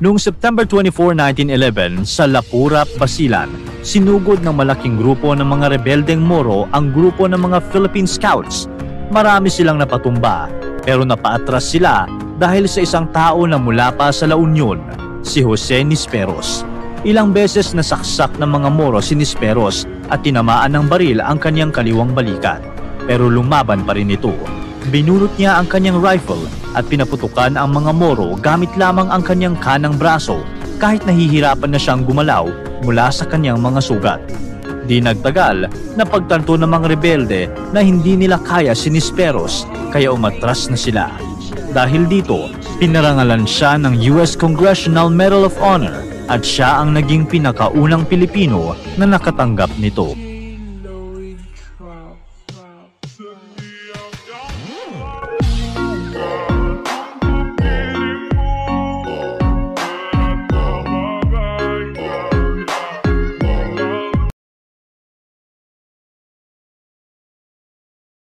Noong September 24, 1911, sa Lapurap, Basilan, sinugod ng malaking grupo ng mga rebeldeng Moro ang grupo ng mga Philippine Scouts. Marami silang napatumba, pero napaatras sila dahil sa isang tao na mula pa sa La Union, si Jose Nisperos. Ilang beses nasaksak ng mga Moro si Nisperos at tinamaan ng baril ang kanyang kaliwang balikat, pero lumaban pa rin ito. Binunot niya ang kanyang rifle at pinaputukan ang mga Moro gamit lamang ang kanyang kanang braso kahit nahihirapan na siyang gumalaw mula sa kanyang mga sugat. Di nagtagal, napagtanto ng mga rebelde na hindi nila kaya si Nisperos kaya umatras na sila. Dahil dito, pinarangalan siya ng US Congressional Medal of Honor at siya ang naging pinakaunang Pilipino na nakatanggap nito.